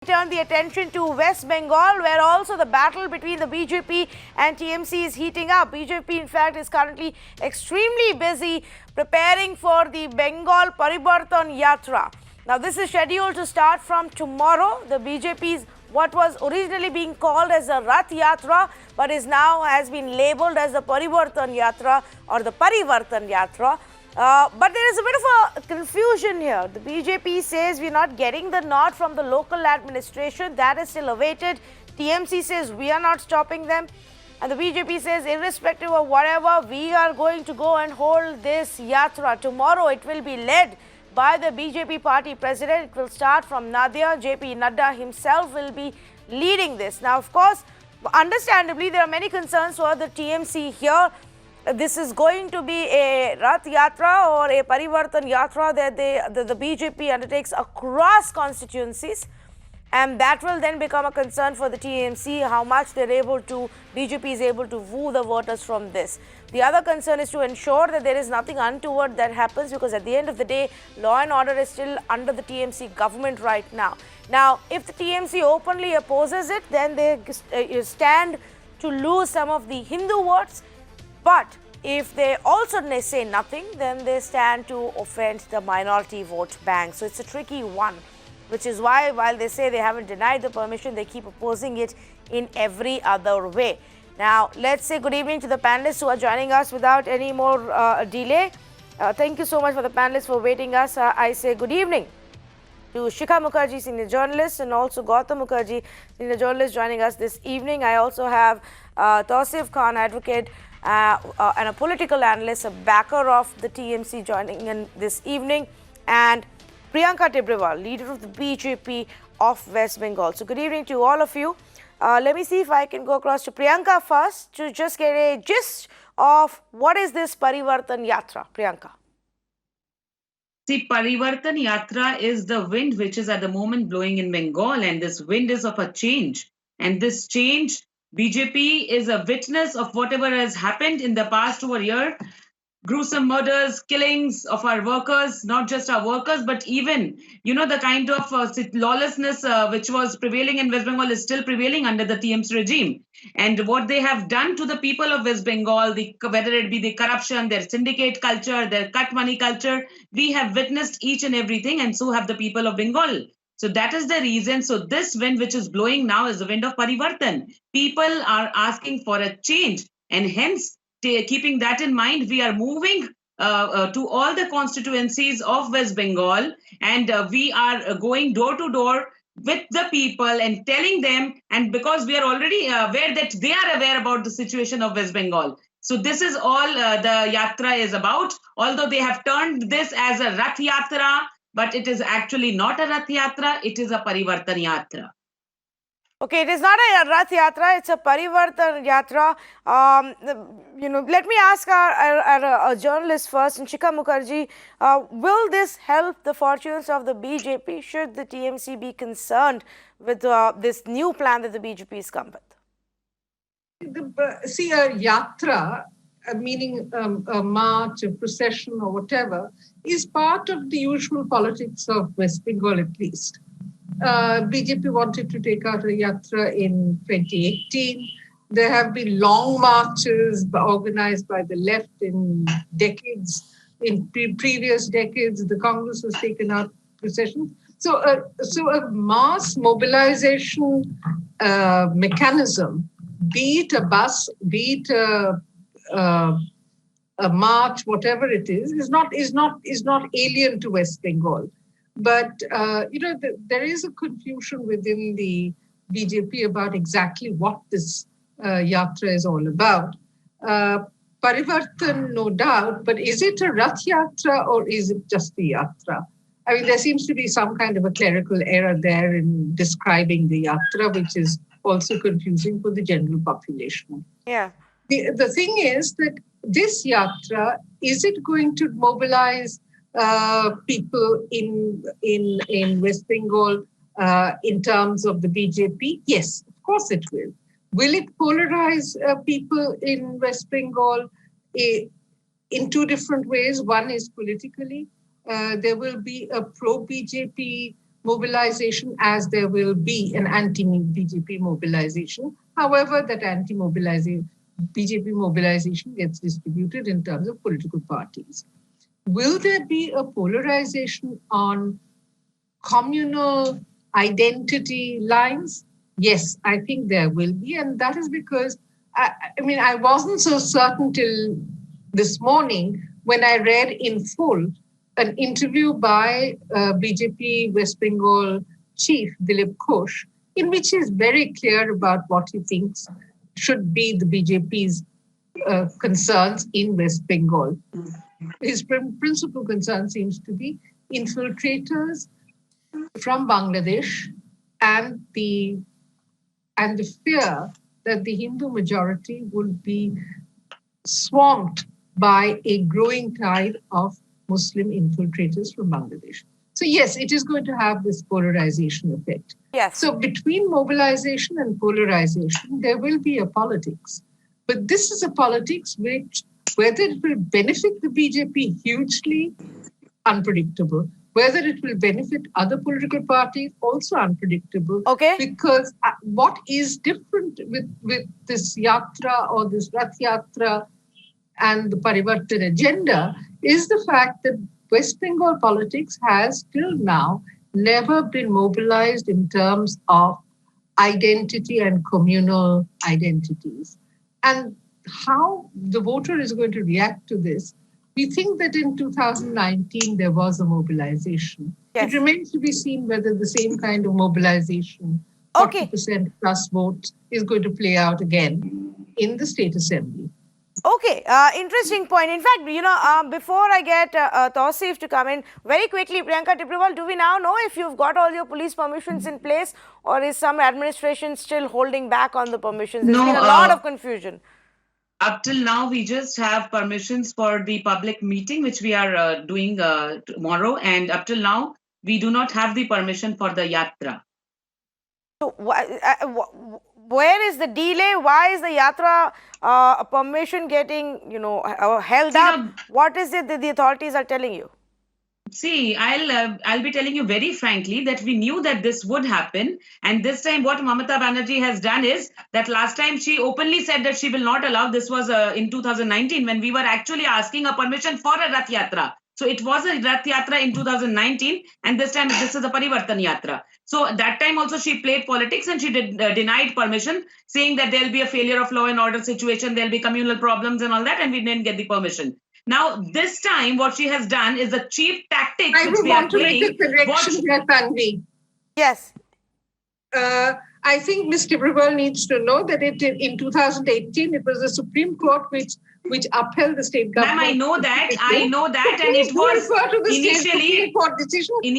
Turn the attention to West Bengal, where also the battle between the BJP and TMC is heating up. BJP, in fact, is currently extremely busy preparing for the Bengal Parivartan Yatra. Now, this is scheduled to start from tomorrow. The BJP's what was originally being called as the Rath Yatra, but is now has been labelled as the Parivartan Yatra or the Parivartan Yatra. But there is a bit of a confusion here. The BJP says we're not getting the nod from the local administration. That is still awaited. TMC says we are not stopping them. And the BJP says irrespective of whatever, we are going to go and hold this yatra. Tomorrow it will be led by the BJP party president. It will start from Nadda. JP Nadda himself will be leading this. Now, of course, understandably, there are many concerns for the TMC here. This is going to be a Rath Yatra or a Parivartan Yatra that the BJP undertakes across constituencies, and that will then become a concern for the TMC, how much BJP is able to woo the voters from this. The other concern is to ensure that there is nothing untoward that happens, because at the end of the day, law and order is still under the TMC government right now. Now, if the TMC openly opposes it, then they stand to lose some of the Hindu votes. But if they also say nothing, then they stand to offend the minority vote bank. So it's a tricky one, which is why, while they say they haven't denied the permission, they keep opposing it in every other way. Now, let's say good evening to the panelists who are joining us without any more delay. Thank you so much for the panelists for waiting us. I say good evening to Shikha Mukherjee, senior journalist, and also Gautam Mukherjee, senior journalist, joining us this evening. I also have Tausif Khan, advocate, and a political analyst, a backer of the TMC, joining in this evening, and Priyanka Tibrewal, leader of the BJP of West Bengal. So good evening to all of you. Let me see if I can go across to Priyanka first to just get a gist of what is this Parivartan Yatra. Priyanka. See, Parivartan Yatra is the wind which is at the moment blowing in Bengal, and this wind is of a change. And this change, BJP is a witness of whatever has happened in the past over a year. Gruesome murders, killings of our workers, not just our workers, but even, the kind of lawlessness which was prevailing in West Bengal is still prevailing under the TMC regime. And what they have done to the people of West Bengal, whether it be the corruption, their syndicate culture, their cut money culture, we have witnessed each and everything, and so have the people of Bengal. So that is the reason. So this wind which is blowing now is the wind of Parivartan. People are asking for a change, and hence, keeping that in mind, we are moving to all the constituencies of West Bengal, and we are going door to door with the people and telling them, and because we are already aware that they are aware about the situation of West Bengal. So this is all the yatra is about, although they have turned this as a Rath Yatra, but it is actually not a Rath Yatra, it is a Parivartan Yatra. Okay, it is not a Rath Yatra, it's a Parivartan Yatra. Let me ask our journalist first, and Shikha Mukherjee, will this help the fortunes of the BJP? Should the TMC be concerned with this new plan that the BJP has come with? See, a yatra, meaning a march, a procession or whatever, is part of the usual politics of West Bengal at least. BJP wanted to take out a yatra in 2018. There have been long marches organized by the left in decades. In previous decades, the Congress has taken out processions. So a mass mobilization mechanism, be it a bus, be it a march, whatever it is not alien to West Bengal. But, there is a confusion within the BJP about exactly what this yatra is all about. Parivartan, no doubt, but is it a Rath Yatra or is it just a yatra? I mean, there seems to be some kind of a clerical error there in describing the yatra, which is also confusing for the general population. Yeah. The thing is that this yatra, is it going to mobilize people in West Bengal in terms of the BJP? Yes, of course it will. Will it polarize people in West Bengal in two different ways? One is politically. There will be a pro-BJP mobilization as there will be an anti-BJP mobilization. However, that anti-mobilization, BJP mobilization gets distributed in terms of political parties. Will there be a polarization on communal identity lines? Yes, I think there will be. And that is because, I wasn't so certain till this morning when I read in full an interview by BJP West Bengal chief Dilip Ghosh, in which he's very clear about what he thinks should be the BJP's concerns in West Bengal. His principal concern seems to be infiltrators from Bangladesh and the fear that the Hindu majority will be swamped by a growing tide of Muslim infiltrators from Bangladesh. So yes, it is going to have this polarization effect. Yes. So between mobilization and polarization, there will be a politics. But this is a politics which, whether it will benefit the BJP hugely, unpredictable. Whether it will benefit other political parties, also unpredictable. Okay. Because what is different with this yatra or this Rath Yatra and the Parivartan agenda is the fact that West Bengal politics has till now never been mobilized in terms of identity and communal identities. And how the voter is going to react to this, we think that in 2019 there was a mobilization. Yes. It remains to be seen whether the same kind of mobilization, Okay. 40% plus votes, is going to play out again in the state assembly. Okay, interesting point. In fact, before I get Tausif to come in, very quickly, Priyanka Tibrewal, do we now know if you've got all your police permissions in place, or is some administration still holding back on the permissions? There's been a lot of confusion. Up till now, we just have permissions for the public meeting, which we are doing tomorrow. And up till now, we do not have the permission for the yatra. So, where is the delay? Why is the yatra permission getting, held up? What is it that the authorities are telling you? See, I'll be telling you very frankly that we knew that this would happen, and this time what Mamata Banerjee has done is that last time she openly said that she will not allow. This was in 2019 when we were actually asking a permission for a Rath Yatra. So it was a Rath Yatra in 2019, and this time this is a Parivartan Yatra. So that time also she played politics and she denied permission, saying that there will be a failure of law and order situation, there will be communal problems and all that, and we didn't get the permission. Now, this time, what she has done is a cheap tactic. I would want to make a correction here, Tanvi. Yes. I think Ms. Tibrewal needs to know that in 2018, it was the Supreme Court which upheld the state government. Ma'am, I know that, and it was initially the permission was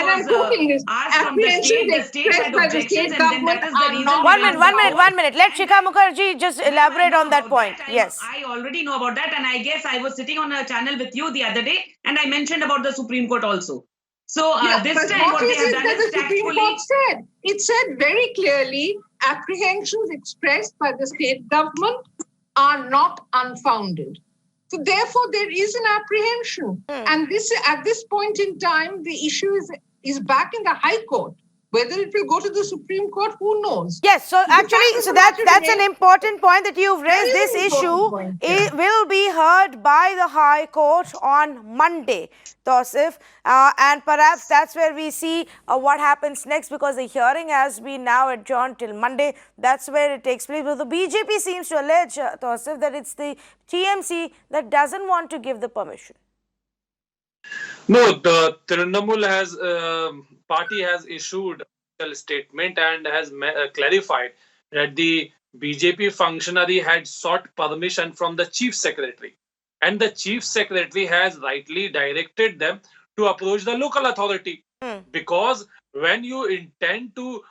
asked from the state had objections, and then that is the reason. One minute. Let Shikha Mukherjee just elaborate on that point. Yes. I already know about that, and I guess I was sitting on a channel with you the other day, and I mentioned about the Supreme Court also. So this time what they have done is tactfully. It said very clearly, apprehensions expressed by the state government are not unfounded. So therefore, there is an apprehension. And at this point in time, the issue is back in the High Court. Whether it will go to the Supreme Court, who knows? Yes, so actually, that's an important point that you've raised. This issue will be heard by the High Court on Monday, Tausif, and perhaps that's where we see what happens next, because the hearing has been now adjourned till Monday. That's where it takes place. But the BJP seems to allege, Tausif, that it's the TMC that doesn't want to give the permission. No, the Trinamool party has issued a statement and has clarified that the BJP functionary had sought permission from the chief secretary, and the chief secretary has rightly directed them to approach the local authority. Because when you intend to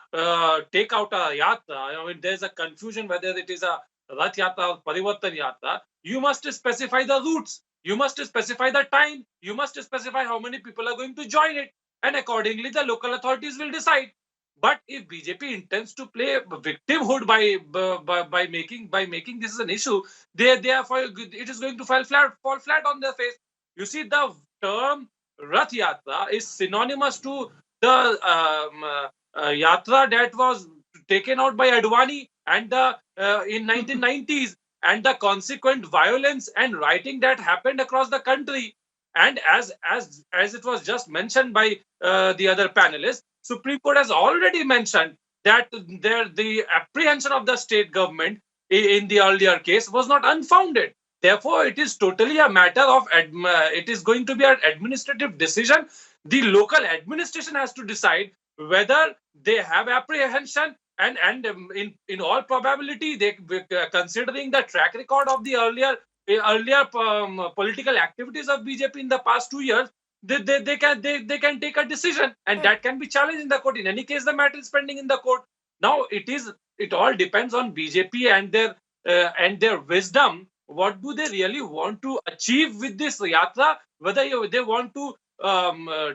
take out a yatra, there's a confusion whether it is a Rath Yatra or Parivartan Yatra. You must specify the routes. You must specify the time. You must specify how many people are going to join it. And accordingly, the local authorities will decide. But if BJP intends to play victimhood by making this an issue, it is going to fall flat on their face. You see, the term Rath Yatra is synonymous to the yatra that was taken out by Advani and the in 1990s, and the consequent violence and rioting that happened across the country. And as it was just mentioned by the other panelists, Supreme Court has already mentioned that the apprehension of the state government in the earlier case was not unfounded. Therefore, it is totally a matter of it is going to be an administrative decision. The local administration has to decide whether they have apprehension, and in all probability, they considering the track record of the earlier political activities of BJP in the past 2 years, they can take a decision, and that can be challenged in the court. In any case, the matter is pending in the court. Now it all depends on BJP and their wisdom. What do they really want to achieve with this yatra? Whether they want to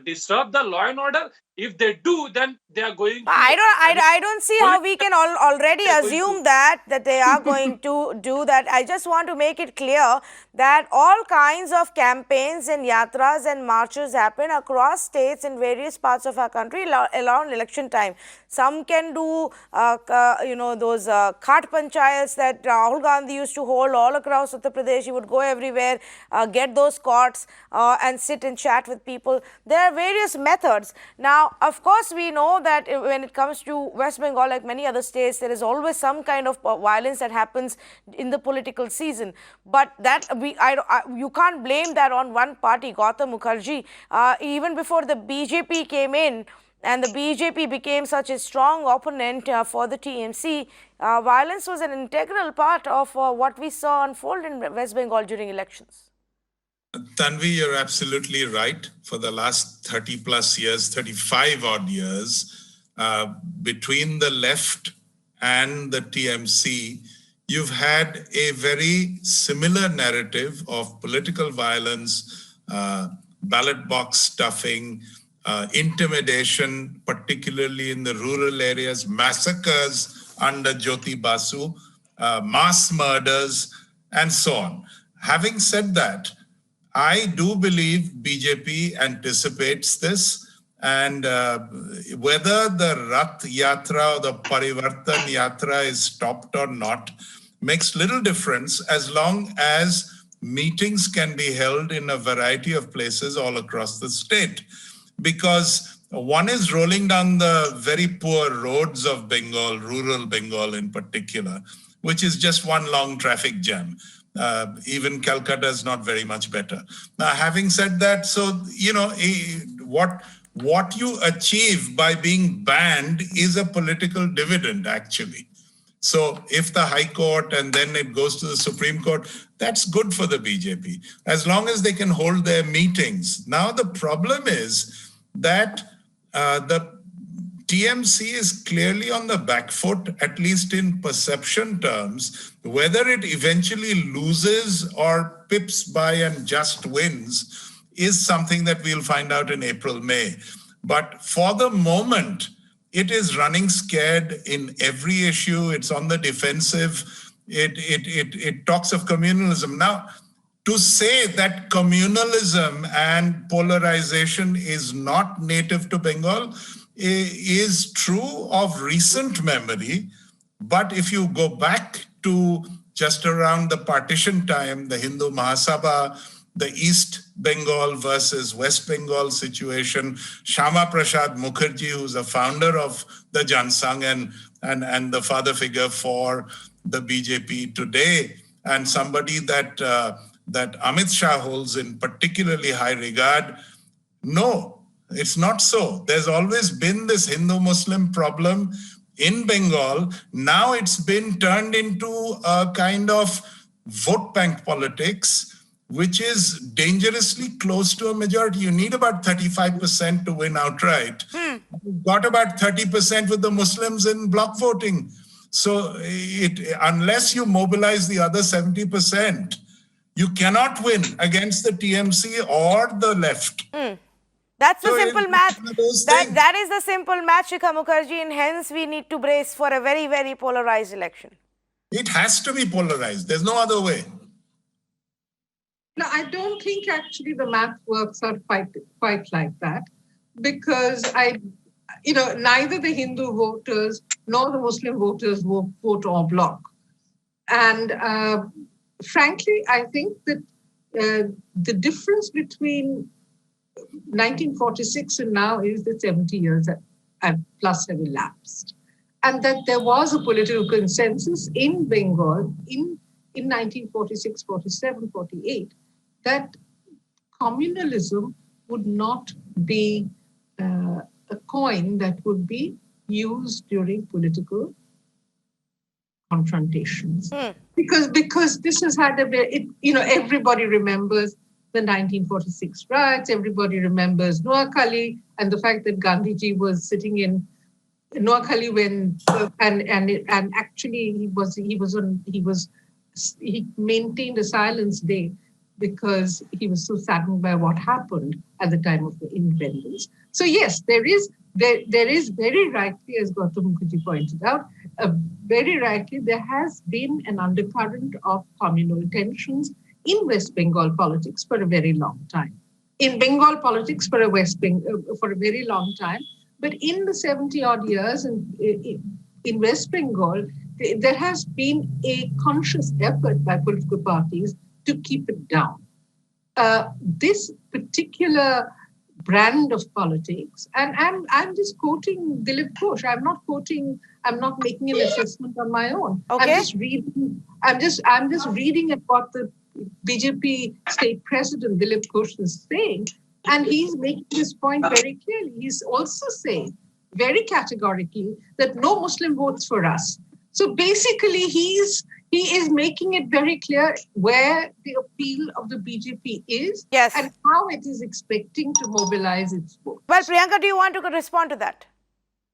disturb the law and order. If they do, then they are going to. I don't see how we can already assume that they are going to do that. I just want to make it clear that all kinds of campaigns and yatras and marches happen across states in various parts of our country around election time. Some can do, those khat panchayats that Rahul Gandhi used to hold all across Uttar Pradesh. He would go everywhere, get those courts and sit and chat with people. There are various methods. Now, of course, we know that when it comes to West Bengal, like many other states, there is always some kind of violence that happens in the political season. But that you can't blame that on one party, Gautam Mukherjee. Even before the BJP came in, and the BJP became such a strong opponent for the TMC, violence was an integral part of what we saw unfold in West Bengal during elections. Tanvi, you're absolutely right. For the last 30 plus years, 35 odd years, between the left and the TMC, you've had a very similar narrative of political violence, ballot box stuffing, intimidation, particularly in the rural areas, massacres under Jyoti Basu, mass murders, and so on. Having said that, I do believe BJP anticipates this, and whether the Rath Yatra or the Parivartan Yatra is stopped or not makes little difference as long as meetings can be held in a variety of places all across the state. Because one is rolling down the very poor roads of Bengal, rural Bengal in particular, which is just one long traffic jam. Even Calcutta is not very much better. Now, having said that, so, what you achieve by being banned is a political dividend, actually. So if the High Court and then it goes to the Supreme Court, that's good for the BJP, as long as they can hold their meetings. Now, the problem is that the TMC is clearly on the back foot, at least in perception terms. Whether it eventually loses or pips by and just wins is something that we'll find out in April, May. But for the moment, it is running scared in every issue. It's on the defensive. It talks of communalism. Now, to say that communalism and polarization is not native to Bengal is true of recent memory. But if you go back to just around the partition time, the Hindu Mahasabha, the East Bengal versus West Bengal situation, Shama Prasad Mukherjee, who's a founder of the Jansang and the father figure for the BJP today, and somebody that Amit Shah holds in particularly high regard. No, it's not so. There's always been this Hindu-Muslim problem in Bengal. Now it's been turned into a kind of vote bank politics, which is dangerously close to a majority. You need about 35% to win outright. You've got about 30% with the Muslims in block voting. So unless you mobilize the other 70%, you cannot win against the TMC or the left. That's the simple match. That is the simple match, Shikha Mukherjee, and hence we need to brace for a very, very polarized election. It has to be polarized. There's no other way. No, I don't think actually the math works out quite like that, because neither the Hindu voters nor the Muslim voters vote en bloc. And frankly, I think that the difference between 1946 and now is that 70 years plus have elapsed. And that there was a political consensus in Bengal in 1946, 47, 48, that communalism would not be a coin that would be used during political confrontations. Because this has had everybody remembers the 1946 riots, everybody remembers Noakhali, and the fact that Gandhiji was sitting in Noakhali and actually he maintained a silence day because he was so saddened by what happened at the time of the independence. So yes, there is very rightly, as Gautam Mukherjee pointed out, very rightly there has been an undercurrent of communal tensions in West Bengal politics for a very long time. In Bengal politics for a very long time. But in the 70-odd years in West Bengal, there has been a conscious effort by political parties to keep it down. This particular brand of politics, and I'm just quoting Dilip Ghosh. I'm not making an assessment on my own. Okay. I'm just reading at what the BJP state president Dilip Ghosh is saying. And he's making this point very clearly. He's also saying very categorically that no Muslim votes for us. So basically, he is making it very clear where the appeal of the BJP is, yes, and how it is expecting to mobilize its votes. Well, Priyanka, do you want to respond to that?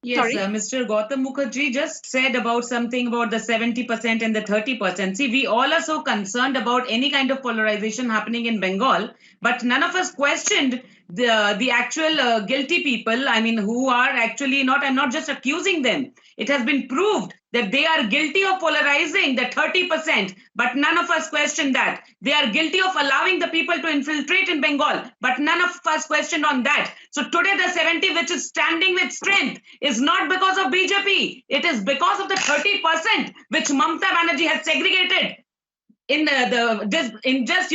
Yes, Mr. Gautam Mukherjee just said about something about the 70% and the 30%. See, we all are so concerned about any kind of polarization happening in Bengal, but none of us questioned the actual guilty people. I mean, who are actually not, I'm not just accusing them. It has been proved that they are guilty of polarizing the 30%, but none of us questioned that. They are guilty of allowing the people to infiltrate in Bengal, but none of us questioned on that. So today the 70, which is standing with strength, is not because of BJP. It is because of the 30% which Mamata Banerjee has segregated in just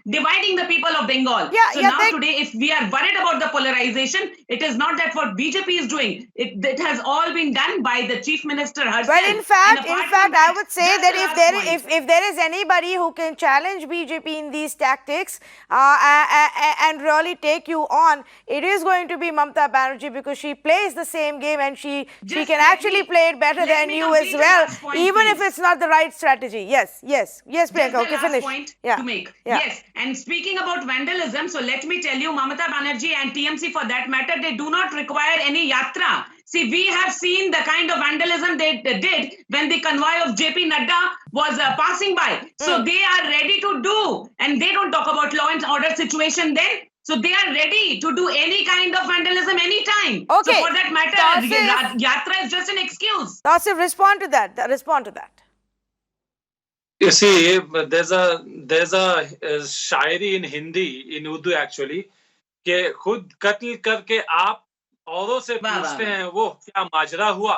dividing the people of Bengal. Today, if we are worried about the polarization, it is not that what BJP is doing. It has all been done by the chief minister herself. Well, in fact, I would say that if there is anybody who can challenge BJP in these tactics and really take you on, it is going to be Mamata Banerjee, because she plays the same game and she can actually play it better than you as well, even if it's not the right strategy. Yes. Okay, finish. Point to make. Yes, and speaking about vandalism, so let me tell you, Mamata Banerjee and TMC for that matter, they do not require any yatra. See, we have seen the kind of vandalism they did when the convoy of JP Nadda was passing by. So they are ready to do, and they don't talk about law and order situation then. So they are ready to do any kind of vandalism anytime. Okay. So for that matter, yatra is just an excuse. Tausif, respond to that. You see, there's a Shayari in Hindi, in Urdu actually, कि खुद कत्ल करके आप औरों से पूछते हैं वो क्या माजरा हुआ.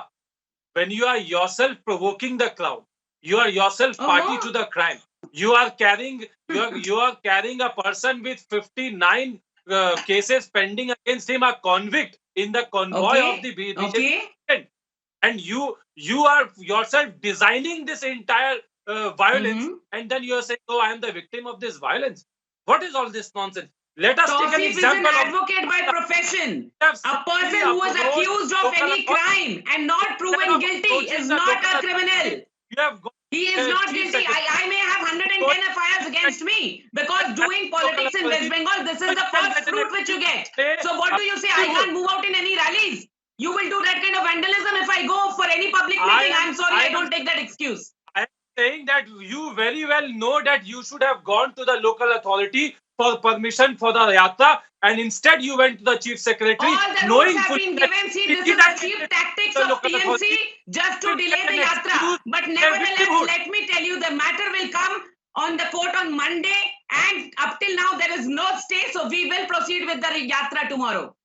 When you are yourself provoking the crowd, you are yourself party to the crime. You are carrying a person with 59 cases pending against him, a convict in the convoy of the BJP. And you are yourself designing this entire violence, and then you are saying, "Oh, I am the victim of this violence." What is all this nonsense? Let us take an example. Is an advocate by profession. A person who is accused of any crime and not proven guilty is not a criminal. He is not guilty. I may have 110 FIRs against me because doing politics in West Bengal, this is the first fruit which you get. So what do you say? I can't move out in any rallies. You will do that kind of vandalism if I go for any public meeting. I'm sorry, I don't take that excuse. Saying that you very well know that you should have gone to the local authority for permission for the yatra, and instead you went to the chief secretary. All the rules have been given. See, this is the cheap tactics of TMC just to delay the yatra. But nevertheless, let me tell you, the matter will come on the court on Monday, and up till now there is no stay, so we will proceed with the yatra tomorrow.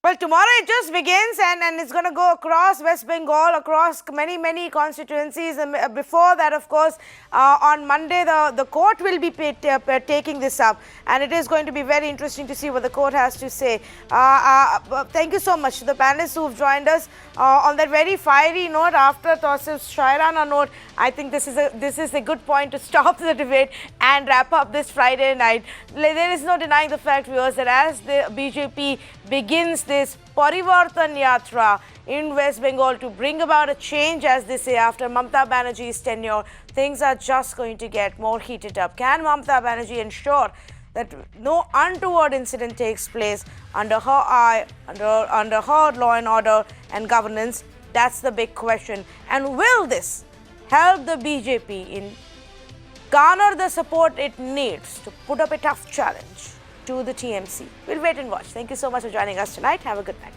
Well, tomorrow it just begins and it's going to go across West Bengal, across many constituencies. And before that, of course, on Monday, the court will be taking this up. And it is going to be very interesting to see what the court has to say. Thank you so much to the panelists who have joined us on that very fiery note. After Tausif's Shairana note, I think this is a good point to stop the debate and wrap up this Friday night. There is no denying the fact, viewers, that as the BJP begins this Parivartan Yatra in West Bengal to bring about a change, as they say, after Mamata Banerjee's tenure, things are just going to get more heated up. Can Mamata Banerjee ensure that no untoward incident takes place under her eye, under her law and order and governance? That's the big question. And will this help the BJP in garner the support it needs to put up a tough challenge to the TMC? We'll wait and watch. Thank you so much for joining us tonight. Have a good night.